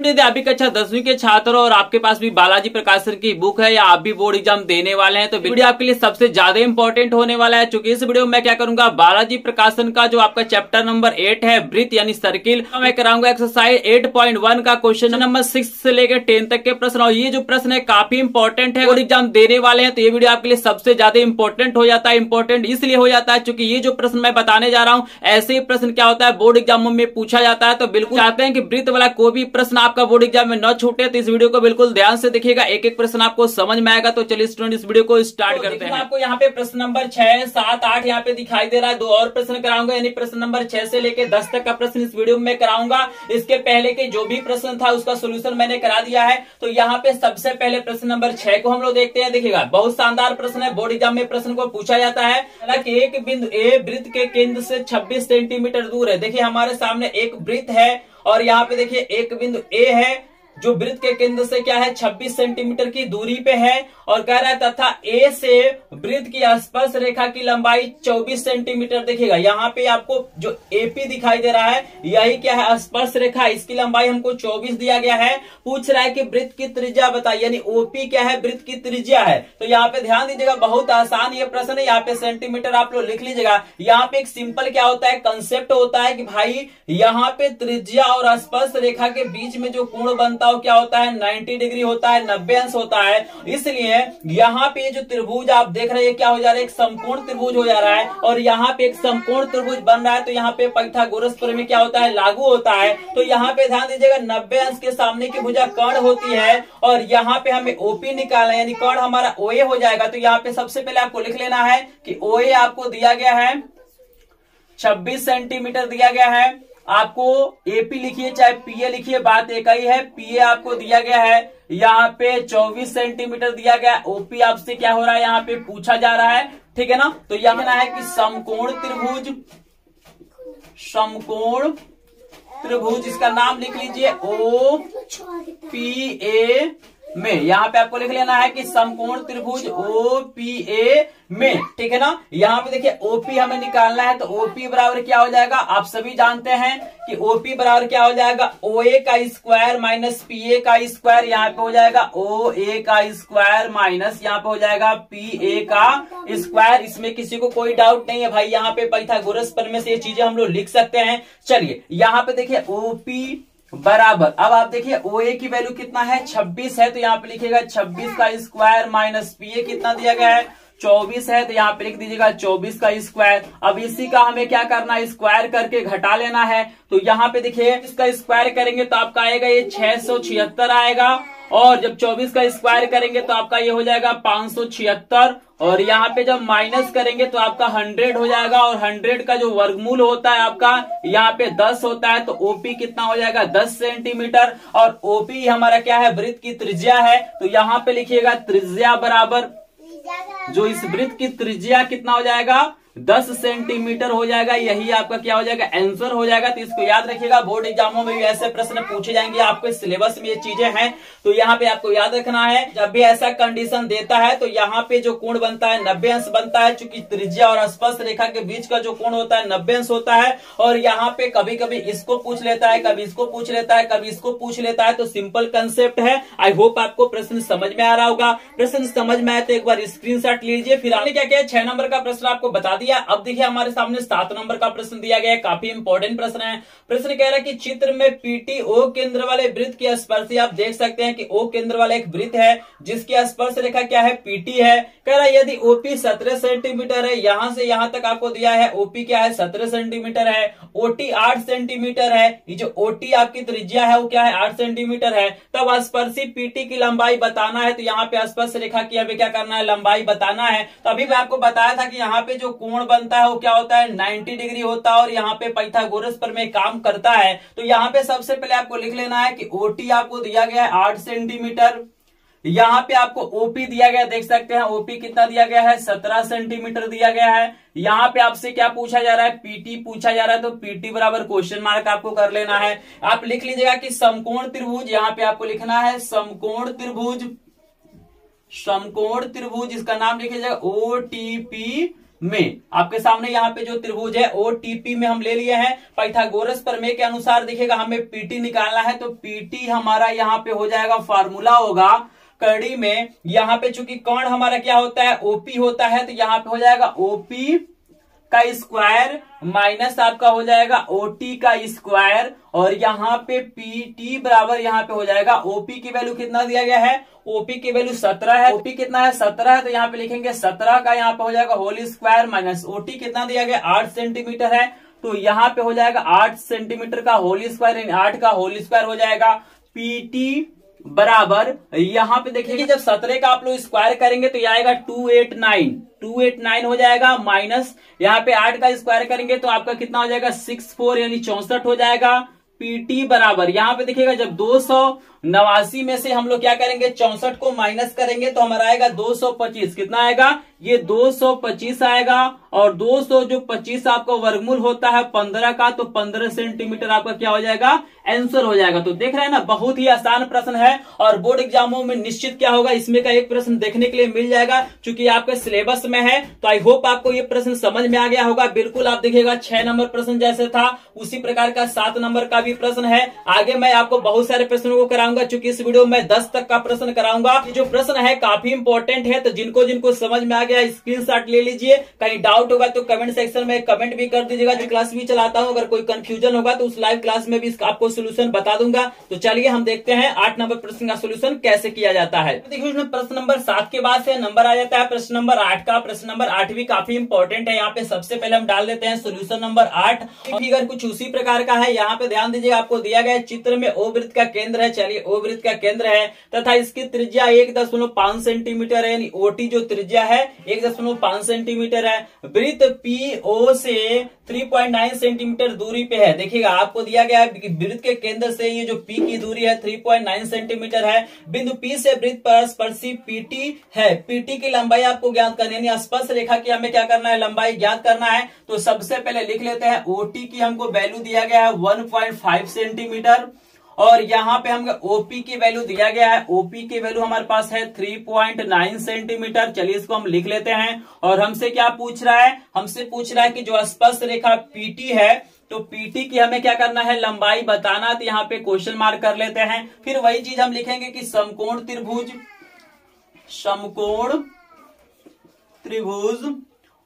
यदि आप भी कक्षा 10वीं के छात्र हो और आपके पास भी बालाजी प्रकाशन की बुक है या आप भी बोर्ड एग्जाम देने वाले हैं तो वीडियो आपके लिए सबसे ज्यादा इंपॉर्टेंट होने वाला है। चूंकि इस वीडियो में मैं क्या करूंगा, बालाजी प्रकाशन का जो आपका चैप्टर नंबर 8 है वृत्त यानी सर्किल, मैं कराऊंगा एक्सरसाइज 8.1 का क्वेश्चन नंबर 6 से लेकर 10 तक के प्रश्न। और ये जो प्रश्न है काफी इंपॉर्टेंट है, बोर्ड एग्जाम देने वाले हैं तो ये वीडियो आपके लिए सबसे ज्यादा इंपॉर्टेंट हो जाता है। इंपॉर्टेंट इसलिए हो जाता है क्योंकि ये जो प्रश्न मैं बताने जा रहा हूं ऐसे ही प्रश्न क्या होता है बोर्ड एग्जामों में पूछा जाता है। तो बिल्कुल चाहते हैं कि वृत्त वाला कोई भी प्रश्न आपका बोर्ड एग्जाम में न छूटे, तो इस वीडियो को बिल्कुल ध्यान से देखिएगा, एक एक प्रश्न आपको समझ में आएगा। तो चलिए स्टूडेंट इस वीडियो को स्टार्ट करते हैं। आपको यहाँ पे प्रश्न नंबर 6, 7, 8 यहाँ पे दिखाई दे रहा है। 2 और प्रश्न कराऊंगा, यानी प्रश्न नंबर 6 से लेकर 10 तक का प्रश्न इस वीडियो में कराऊंगा। इसके पहले के जो भी प्रश्न था उसका सोल्यूशन मैंने करा दिया है। तो यहाँ पे सबसे पहले प्रश्न नंबर 6 को हम लोग देखते हैं। देखिएगा बहुत शानदार प्रश्न है, बोर्ड एग्जाम में प्रश्न को पूछा जाता है। हालांकि एक बिंदु ए वृत्त के केंद्र से 26 सेंटीमीटर दूर है। देखिए हमारे सामने एक वृत्त है और यहाँ पे देखिए एक बिंदु ए है जो वृत्त के केंद्र से क्या है 26 सेंटीमीटर की दूरी पे है और कह रहा है तथा ए से वृत्त की स्पर्श रेखा की लंबाई 24 सेंटीमीटर। देखिएगा यहाँ पे आपको जो एपी दिखाई दे रहा है यही क्या है स्पर्श रेखा, इसकी लंबाई हमको 24 दिया गया है। पूछ रहा है कि वृत्त की त्रिज्या बताइए, यानी ओपी क्या है, वृत्त की त्रिज्या है। तो यहाँ पे ध्यान दीजिएगा, बहुत आसान ये प्रश्न है। यहाँ पे सेंटीमीटर आप लोग लिख लीजिएगा। यहाँ पे एक सिंपल क्या होता है कंसेप्ट होता है कि भाई यहाँ पे त्रिज्या और स्पर्श रेखा के बीच में जो कोण बनता है क्या होता है 90 डिग्री होता है, 90 अंश होता है। इसलिए यहाँ पे जो त्रिभुज आप देख रहे हैं क्या हो जा रहा है, एक समकोण त्रिभुज हो जा रहा है और यहाँ पे एक समकोण त्रिभुज बन रहा है। तो यहाँ पे पाइथागोरस प्रमेय क्या होता है लागू होता है। तो यहाँ पे ध्यान दीजिएगा 90 अंश के सामने की भुजा कर्ण होती है और यहाँ पे हमें ओपी निकालना है, यानी कर्ण हमारा ओए हो जाएगा। तो यहाँ पे सबसे पहले आपको लिख लेना है कि ओए आपको दिया गया है 26 सेंटीमीटर दिया गया है। आपको एपी लिखिए चाहे पीए लिखिए, बात एक ही है। पीए आपको दिया गया है यहाँ पे 24 सेंटीमीटर दिया गया। ओपी आपसे क्या हो रहा है यहाँ पे पूछा जा रहा है, ठीक है ना। तो यह कहना है कि समकोण त्रिभुज इसका नाम लिख लीजिए ओ पी ए में। यहाँ पे आपको लिख लेना है कि समकोण त्रिभुज ओ पी ए में, ठीक है ना। यहाँ पे देखिए ओपी हमें निकालना है तो ओपी बराबर क्या हो जाएगा, आप सभी जानते हैं कि ओपी बराबर क्या हो जाएगा ओए का स्क्वायर माइनस पीए का स्क्वायर। यहाँ पे हो जाएगा ओ ए का स्क्वायर माइनस यहाँ पे हो जाएगा पी ए का स्क्वायर। इसमें किसी को कोई डाउट नहीं है भाई, यहाँ पे पाइथागोरस प्रमेय से ये चीजें हम लोग लिख सकते हैं। चलिए यहाँ पे देखिए ओपी बराबर, अब आप देखिए ओए की वैल्यू कितना है 26 है, तो यहाँ पे लिखिएगा 26 का स्क्वायर माइनस पीए कितना दिया गया है 24 है, तो यहाँ पे लिख दीजिएगा 24 का स्क्वायर। अब इसी का हमें क्या करना है स्क्वायर करके घटा लेना है। तो यहाँ पे देखिए इसका स्क्वायर करेंगे तो आपका आएगा ये 676 आएगा और जब 24 का स्क्वायर करेंगे तो आपका ये हो जाएगा 576 और यहाँ पे जब माइनस करेंगे तो आपका 100 हो जाएगा और 100 का जो वर्गमूल होता है आपका यहाँ पे 10 होता है। तो ओपी कितना हो जाएगा 10 सेंटीमीटर और ओपी हमारा क्या है वृत्त की त्रिज्या है। तो यहाँ पे लिखिएगा त्रिज्या बराबर जो इस वृत्त की त्रिज्या कितना हो जाएगा 10 सेंटीमीटर हो जाएगा। यही आपका क्या हो जाएगा आंसर हो जाएगा। तो इसको याद रखिएगा, बोर्ड एग्जामों में भी ऐसे प्रश्न पूछे जाएंगे, आपके सिलेबस में ये चीजें हैं। तो यहाँ पे आपको याद रखना है जब भी ऐसा कंडीशन देता है तो यहाँ पे जो कोण बनता है 90 अंश बनता है। चूंकि त्रिज्या और स्पर्श रेखा के बीच का जो कोण होता है 90 अंश होता है। और यहाँ पे कभी कभी इसको पूछ लेता है, कभी इसको पूछ लेता है, कभी इसको पूछ लेता है। तो सिंपल कंसेप्ट है। आई होप आपको प्रश्न समझ में आ रहा होगा। प्रश्न समझ में आए तो एक बार स्क्रीनशॉट लीजिए। फिर आपने क्या किया 6 नंबर का प्रश्न आपको बता दिया। अब देखिए हमारे सामने 7 नंबर का प्रश्न दिया गया है, काफी इंपॉर्टेंट प्रश्न है। प्रश्न कह रहा है कि चित्र में पीटी ओ केंद्र वाले वृत्त की स्पर्शी, आप देख सकते हैं कि ओ केंद्र वाला एक वृत्त है जिसकी स्पर्श रेखा क्या है पीटी है। कह रहा है यदि ओपी 17 सेंटीमीटर है, यहां से यहां तक आपको दिया है ओपी क्या है 17 सेंटीमीटर है, ओटी 8 सेंटीमीटर है। ये जो ओटी आपकी त्रिज्या है वो क्या है 8 सेंटीमीटर है। तब स्पर्शी पीटी की लंबाई बताना है। तो यहाँ पे स्पर्श रेखा की हमें क्या करना है लंबाई बताना है। तो अभी मैं आपको बताया था कि यहाँ पे जो कोण बनता है वो क्या होता है 90 डिग्री होता है और यहाँ पे पाइथागोरस प्रमेय काम करता है। तो यहाँ पे सबसे पहले आपको लिख लेना है कि ओटी आपको दिया गया है 8 सेंटीमीटर। यहाँ पे आपको ओपी दिया गया, देख सकते हैं ओपी कितना दिया गया है 17 सेंटीमीटर दिया गया है। यहाँ पे आपसे क्या पूछा जा रहा है पीटी पूछा जा रहा है। तो पीटी बराबर क्वेश्चन मार्क आपको कर लेना है। आप लिख लीजिएगा कि समकोण त्रिभुज, यहाँ पे आपको लिखना है समकोण त्रिभुज, समकोण त्रिभुज इसका नाम लिखिएगा OTP में। आपके सामने यहाँ पे जो त्रिभुज है OTP में हम ले लिए हैं। पाइथागोरस प्रमेय के अनुसार देखिएगा हमें PT निकालना है, तो PT हमारा यहाँ पे हो जाएगा, फार्मूला होगा कड़ी में। यहाँ पे चूंकि कर्ण हमारा क्या होता है, OP होता है, तो यहाँ पे हो जाएगा OP का स्क्वायर माइनस आपका हो जाएगा OT का स्क्वायर, और यहाँ पे PT बराबर यहाँ पे हो जाएगा, OP की वैल्यू कितना दिया गया है, OP की वैल्यू 17 है। OP कितना है, 17 है, तो यहाँ पे लिखेंगे 17 का यहाँ पे हो जाएगा होल स्क्वायर माइनस OT कितना दिया गया, 8 सेंटीमीटर है, तो यहाँ पे हो जाएगा 8 सेंटीमीटर का होल स्क्वायर, 8 का होल स्क्वायर हो जाएगा। PT बराबर यहाँ पे देखिए जब 17 का आप लोग स्क्वायर करेंगे तो यह आएगा 289 हो जाएगा, माइनस यहाँ पे 8 का स्क्वायर करेंगे तो आपका कितना हो जाएगा 64 यानी 64 हो जाएगा। PT बराबर यहाँ पे देखिएगा जब 289 में से हम लोग क्या करेंगे 64 को माइनस करेंगे तो हमारा आएगा 225, कितना आएगा, ये 225 आएगा, और 200 जो 25 आपका वर्गमूल होता है 15 का, तो 15 सेंटीमीटर आपका क्या हो जाएगा, आंसर हो जाएगा। तो देख रहे हैं ना, बहुत ही आसान प्रश्न है, और बोर्ड एग्जामों में निश्चित क्या होगा, इसमें का एक प्रश्न देखने के लिए मिल जाएगा, क्योंकि आपके सिलेबस में है। तो आई होप आपको ये प्रश्न समझ में आ गया होगा। बिल्कुल आप देखिएगा 6 नंबर प्रश्न जैसे था उसी प्रकार का 7 नंबर का भी प्रश्न है। आगे मैं आपको बहुत सारे प्रश्नों को कराऊंगा, चूंकि इस वीडियो में 10 तक का प्रश्न कराऊंगा। जो प्रश्न है काफी इंपॉर्टेंट है, तो जिनको समझ में आ गया स्क्रीनशॉट ले लीजिए। कहीं डाउट होगा तो कमेंट सेक्शन में कमेंट भी कर दीजिएगा। जो क्लास भी चलाता हूं, अगर कोई कंफ्यूजन होगा तो उस लाइव क्लास में भी आपको सोल्यूशन बता दूंगा। तो चलिए हम देखते हैं 8 नंबर प्रश्न का सोल्यूशन कैसे किया जाता है। तो देखिए उसमें प्रश्न नंबर 7 के बाद से नंबर आ जाता है प्रश्न नंबर 8 का। प्रश्न नंबर 8 भी काफी इंपॉर्टेंट है। यहाँ पे सबसे पहले हम डाल देते हैं सोल्यूशन नंबर 8। फिगर कुछ उसी प्रकार का है। यहाँ पे ध्यान दीजिएगा, आपको दिया गया चित्र में O वृत्त का केंद्र है। चलिए O वृत्त का केंद्र है तथा इसकी त्रिज्या 1.5 सेंटीमीटर है, यानी OT जो त्रिज्या है 1.5 सेंटीमीटर है। वृत्त PO से 3.9 सेंटीमीटर दूरी पे है। देखिएगा आपको दिया गया है कि वृत्त के केंद्र से ये जो P की दूरी है 3.9 सेंटीमीटर है। बिंदु P से वृत्त पर स्पर्शी PT है। PT की लंबाई आपको ज्ञात करनी है, यानी स्पर्श रेखा की हमें क्या करना है, लंबाई ज्ञात करना है। तो सबसे पहले लिख लेते हैं OT की हमको वैल्यू दिया गया है 1.5 सेंटीमीटर, और यहाँ पे हम OP की वैल्यू दिया गया है, OP की वैल्यू हमारे पास है 3.9 सेंटीमीटर। चलिए इसको हम लिख लेते हैं। और हमसे क्या पूछ रहा है, हमसे पूछ रहा है कि जो स्पर्श रेखा PT है, तो PT की हमें क्या करना है, लंबाई बताना। तो यहाँ पे क्वेश्चन मार्क कर लेते हैं। फिर वही चीज हम लिखेंगे कि समकोण त्रिभुज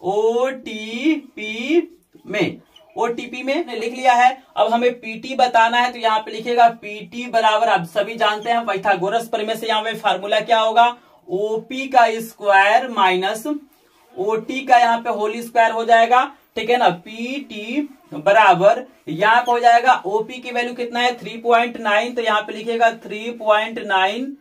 OTP में, OTP में लिख लिया है। अब हमें PT बताना है, तो यहाँ पे लिखेगा PT बराबर, आप सभी जानते हैं पाइथागोरस प्रमेय से यहाँ पे फार्मूला क्या होगा, OP का स्क्वायर माइनस OT का यहाँ पे होल स्क्वायर हो जाएगा, ठीक है ना। PT बराबर यहाँ पे हो जाएगा, OP की वैल्यू कितना है 3.9, तो यहाँ पे लिखेगा 3.9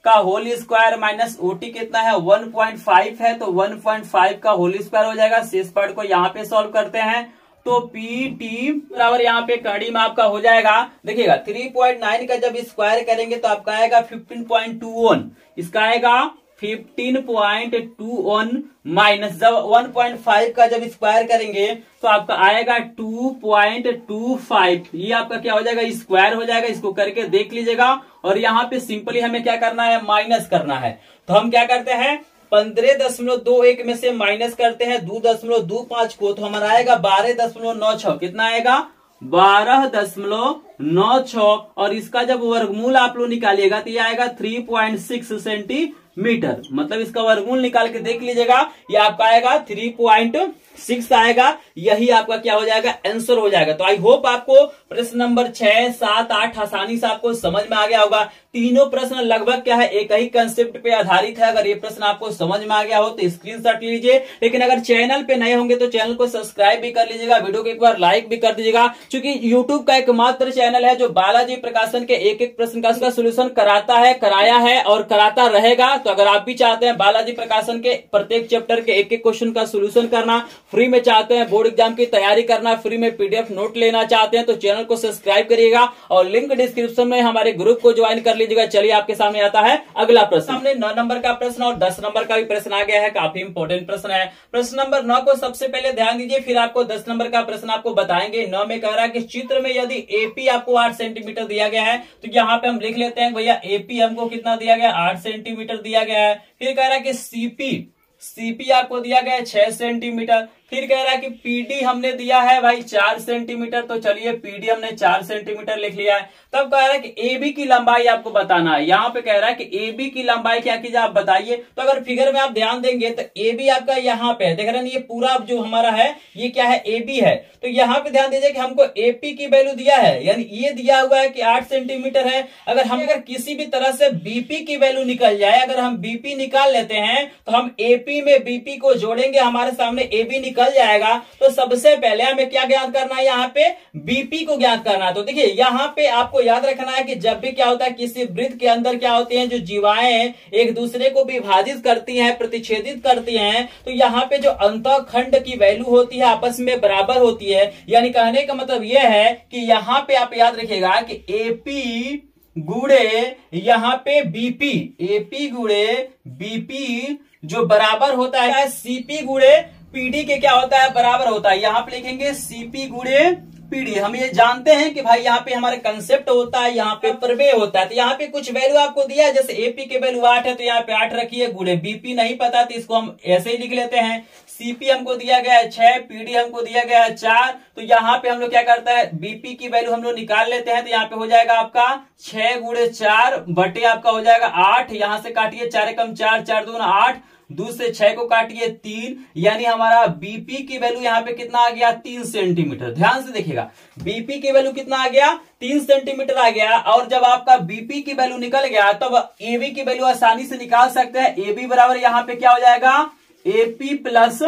का होल स्क्वायर माइनस OT कितना है 1.5 है, तो 1.5 का होल स्क्वायर हो जाएगा। शेष पार्ट को यहाँ पे सॉल्व करते हैं, तो PT बराबर यहाँ पे कड़ी में आपका हो जाएगा। देखिएगा 3.9 का जब स्क्वायर करेंगे तो आपका आएगा 15.21, इसका आएगा 15.21 माइनस जब 1.5 का जब स्क्वायर करेंगे तो आपका आएगा 2.25। ये आपका क्या हो जाएगा, स्क्वायर हो जाएगा। इसको करके देख लीजिएगा। और यहाँ पे सिंपली हमें क्या करना है, माइनस करना है। तो हम क्या करते हैं, 15.21 में से माइनस करते हैं 2.25 को, तो हमारा आएगा 12.96। कितना आएगा, 12.96। और इसका जब वर्गमूल आप लोग निकालिएगा तो ये आएगा 3.6 सेंटीमीटर। मतलब इसका वर्गमूल निकाल के देख लीजिएगा, ये आपका आएगा 3.6 आएगा। यही आपका क्या हो जाएगा, आंसर हो जाएगा। तो आई होप आपको प्रश्न नंबर 6, 7, 8 आसानी से आपको समझ में आ गया होगा। तीनों प्रश्न लगभग क्या है, एक ही कंसेप्ट पे आधारित है। अगर ये प्रश्न आपको समझ में आ गया हो तो स्क्रीनशॉट लीजिए। लेकिन अगर चैनल पे नए होंगे तो चैनल को सब्सक्राइब भी कर लीजिएगा, वीडियो को एक बार लाइक भी कर दीजिएगा, क्योंकि यूट्यूब का एकमात्र चैनल है जो बालाजी प्रकाशन के एक प्रश्न का सोल्यूशन कराता है, कराया है और कराता रहेगा। तो अगर आप भी चाहते हैं बालाजी प्रकाशन के प्रत्येक चैप्टर के एक क्वेश्चन का सोल्यूशन करना, फ्री में चाहते हैं बोर्ड एग्जाम की तैयारी करना, फ्री में PDF नोट लेना चाहते हैं, तो चैनल को सब्सक्राइब करिएगा और लिंक डिस्क्रिप्शन में हमारे ग्रुप को ज्वाइन कर लीजिएगा। चलिए आपके सामने आता है अगला प्रश्न। सामने 9 नंबर का प्रश्न और 10 नंबर का भी प्रश्न आ गया है। काफी इंपॉर्टेंट प्रश्न है। प्रश्न नंबर 9 को सबसे पहले ध्यान दीजिए, फिर आपको 10 नंबर का प्रश्न आपको बताएंगे। 9 में कह रहा है कि चित्र में यदि AP आपको 8 सेंटीमीटर दिया गया है, तो यहाँ पे हम लिख लेते हैं भैया AP हमको कितना दिया गया, 8 सेंटीमीटर दिया गया है। फिर कह रहा है कि CP सीपी आपको दिया गया है 6 सेंटीमीटर। फिर कह रहा है कि पीडी हमने दिया है भाई 4 सेंटीमीटर, तो चलिए पीडी हमने 4 सेंटीमीटर लिख लिया है। तब कह रहा है कि एबी की लंबाई आपको बताना है। यहाँ पे कह रहा है कि एबी की लंबाई क्या कीजिए आप बताइए। तो अगर फिगर में आप ध्यान देंगे तो एबी आपका यहाँ पे है, देख रहे हैं ये पूरा जो हमारा है ये क्या है, एबी है। तो यहाँ पे ध्यान दीजिए कि हमको एपी की वैल्यू दिया है, यानी ये दिया हुआ है कि 8 सेंटीमीटर है। अगर हम किसी भी तरह से बीपी की वैल्यू निकल जाए, अगर हम बीपी निकाल लेते हैं तो हम एपी में बीपी को जोड़ेंगे, हमारे सामने एबी निकल जाएगा। तो सबसे पहले हमें क्या ज्ञात करना है, यहाँ पे बीपी को ज्ञात करना है। तो देखिए यहाँ पे आपको याद रखना है कि जब भी क्या होता है किसी वृत्त के अंदर क्या होती हैं, जो जीवाएं एक दूसरे को विभाजित करती हैं, प्रतिच्छेदित करती हैं, तो यहाँ पे जो अंतःखंड की वैल्यू होती है आपस में बराबर होती है। यानी कहने का मतलब यह है कि यहाँ पे आप याद रखिएगा कि एपी गुणे यहाँ पे बीपी, एपी गुणे बीपी जो बराबर होता है सीपी गुणे पीडी के क्या होता है, बराबर होता है। यहाँ पे लिखेंगे सीपी गुणे पीडी। हम ये जानते हैं कि भाई यहाँ पे हमारे कंसेप्ट होता है, यहाँ पे प्रमेय होता है। तो यहाँ पे कुछ वैल्यू आपको दिया है, जैसे एपी के वैल्यू 8 है तो यहाँ पे 8 रखिए, गुणे बीपी नहीं पता तो इसको हम ऐसे ही लिख लेते हैं। सीपी हमको दिया गया है 6, पीडी हमको दिया गया है 4। तो यहाँ पे हम लोग क्या करता है, बीपी की वैल्यू हम लोग निकाल लेते हैं। तो यहाँ पे हो जाएगा आपका 6 गुणे 4 बटे आपका हो जाएगा 8। यहां से काटिए 4 कम 4, 4 दूना 8, 2 से 6 को काटिए 3, यानी हमारा बीपी की वैल्यू यहाँ पे कितना आ गया, 3 सेंटीमीटर। ध्यान से देखिएगा बीपी की वैल्यू कितना आ गया, 3 सेंटीमीटर आ गया। और जब आपका बीपी की वैल्यू निकल गया तब एबी की वैल्यू आसानी से निकाल सकते हैं। एबी बराबर यहाँ पे क्या हो जाएगा, एपी प्लस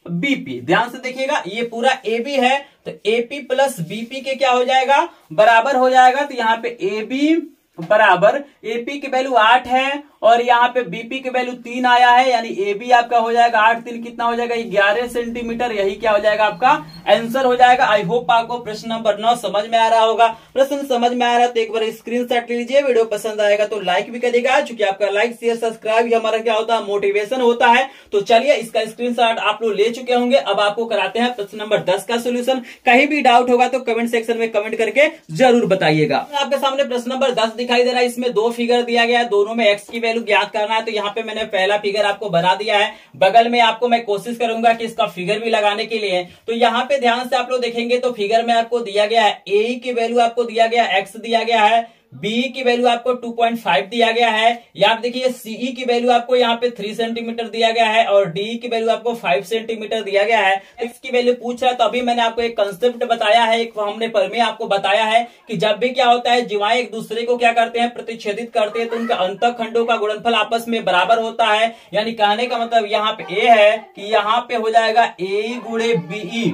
बीपी। ध्यान से देखिएगा ये पूरा एबी है, तो एपी प्लस बीपी के क्या हो जाएगा, बराबर हो जाएगा। तो यहाँ पे एबी बराबर एपी की वैल्यू 8 है और यहाँ पे बीपी की वैल्यू 3 आया है, यानी एबी आपका हो जाएगा 8 3 कितना हो जाएगा, 11 सेंटीमीटर। यही क्या हो जाएगा, आपका आंसर हो जाएगा। आई होप आपको प्रश्न नंबर 9 समझ में आ रहा होगा। प्रश्न समझ में आ रहा है तो एक बार स्क्रीनशॉट ले लीजिए। वीडियो पसंद आएगा तो लाइक भी करिएगा, क्योंकि आपका लाइक शेयर सब्सक्राइब ही हमारा क्या होता है, मोटिवेशन होता है। तो चलिए इसका स्क्रीनशॉट आप लोग ले चुके होंगे। अब आपको कराते हैं प्रश्न नंबर 10 का सोल्यूशन। कहीं भी डाउट होगा तो कमेंट सेक्शन में कमेंट करके जरूर बताइएगा। आपके सामने प्रश्न नंबर 10 दिखाई दे रहा है। इसमें 2 फिगर दिया गया है, दोनों में एक्स की वैल्यू ज्ञात करना है। तो यहाँ पे मैंने पहला फिगर आपको बना दिया है, बगल में आपको मैं कोशिश करूंगा कि इसका फिगर भी लगाने के लिए। तो यहाँ पे ध्यान से आप लोग देखेंगे तो फिगर में आपको दिया गया है ए की वैल्यू आपको दिया गया है, एक्स दिया गया है, बी की वैल्यू आपको 2.5 दिया गया है। यहाँ देखिए सीई की वैल्यू आपको यहाँ पे 3 सेंटीमीटर दिया गया है और डी की वैल्यू आपको 5 सेंटीमीटर दिया गया है। एक्स की वैल्यू पूछ रहा है तो अभी मैंने आपको एक कंसेप्ट बताया है, एक हमने प्रमेय आपको बताया है कि जब भी क्या होता है जीवाएं एक दूसरे को क्या करते हैं, प्रतिच्छेदित करते हैं, तो उनके अंतःखंडों का गुणनफल आपस में बराबर होता है। यानी कहने का मतलब यहाँ पे ए है कि यहाँ पे हो जाएगा ए गुणे बीई,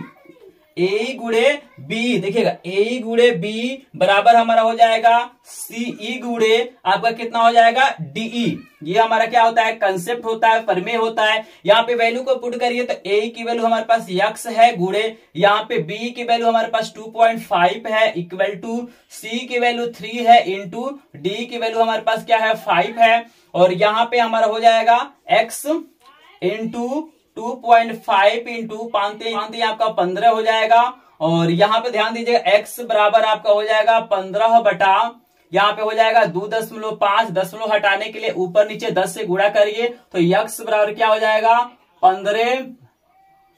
ए गुणे बी, देखिएगा ए गुणे बी बराबर हमारा हो जाएगा सीई गुणे आपका कितना हो जाएगा डीई। ये हमारा क्या होता है, कंसेप्ट होता है, प्रमेय होता है। यहाँ पे वैल्यू को पुट करिए तो ए की वैल्यू हमारे पास x है गुणे, यहाँ पे बी की वैल्यू हमारे पास 2.5 है इक्वल टू सी की वैल्यू 3 है इंटू डी की वैल्यू हमारे पास क्या है 5 है, और यहाँ पे हमारा हो जाएगा x इंटू 2.5 इंटू 5 आपका 15 हो जाएगा। और यहाँ पे ध्यान दीजिएगा x बराबर आपका हो जाएगा 15 बटा यहाँ पे हो जाएगा 2.5, 10 हटाने के लिए ऊपर नीचे 10 से गुणा करिए तो x बराबर क्या हो जाएगा 15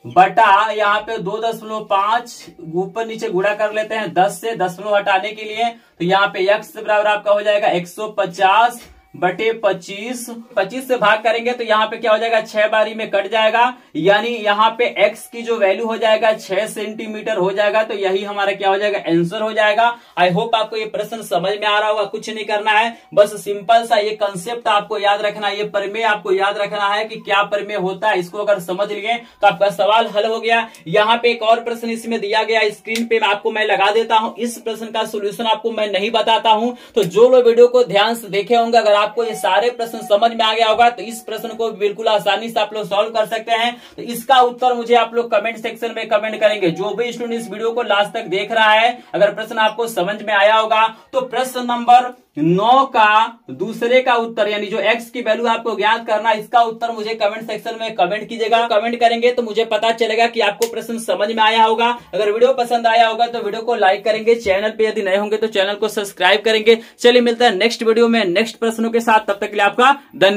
बटा यहाँ पे 2.5 ऊपर नीचे गुणा कर लेते हैं 10 से, 10 हटाने के लिए तो यहाँ पे x बराबर आपका हो जाएगा 150 बटे 25 से भाग करेंगे तो यहाँ पे क्या हो जाएगा 6 बारी में कट जाएगा, यानी यहाँ पे x की जो वैल्यू हो जाएगा 6 सेंटीमीटर हो जाएगा। तो यही हमारा क्या हो जाएगा आंसर हो जाएगा। आई होप आपको ये प्रश्न समझ में आ रहा होगा। कुछ नहीं करना है, बस सिंपल सा ये कंसेप्ट आपको याद रखना है, ये प्रमेय आपको याद रखना है कि क्या प्रमेय होता है। इसको अगर समझ लिए तो आपका सवाल हल हो गया। यहाँ पे एक और प्रश्न इसमें दिया गया, स्क्रीन पे आपको मैं लगा देता हूँ। इस प्रश्न का सोल्यूशन आपको मैं नहीं बताता हूँ, तो जो लोग वीडियो को ध्यान से देखे होंगे, अगर आपको ये सारे प्रश्न समझ में आ गया होगा तो इस प्रश्न को बिल्कुल आसानी से आप लोग सॉल्व कर सकते हैं। तो इसका उत्तर मुझे आप लोग कमेंट सेक्शन में कमेंट करेंगे। जो भी स्टूडेंट इस वीडियो को लास्ट तक देख रहा है, अगर प्रश्न आपको समझ में आया होगा तो प्रश्न नंबर 9 का दूसरे का उत्तर, यानी जो x की वैल्यू आपको ज्ञात करना, इसका उत्तर मुझे कमेंट सेक्शन में कमेंट कीजिएगा। कमेंट करेंगे तो मुझे पता चलेगा कि आपको प्रश्न समझ में आया होगा। अगर वीडियो पसंद आया होगा तो वीडियो को लाइक करेंगे, चैनल पे यदि नए होंगे तो चैनल को सब्सक्राइब करेंगे। चलिए मिलता है नेक्स्ट वीडियो में नेक्स्ट प्रश्नों के साथ, तब तक के लिए आपका धन्यवाद।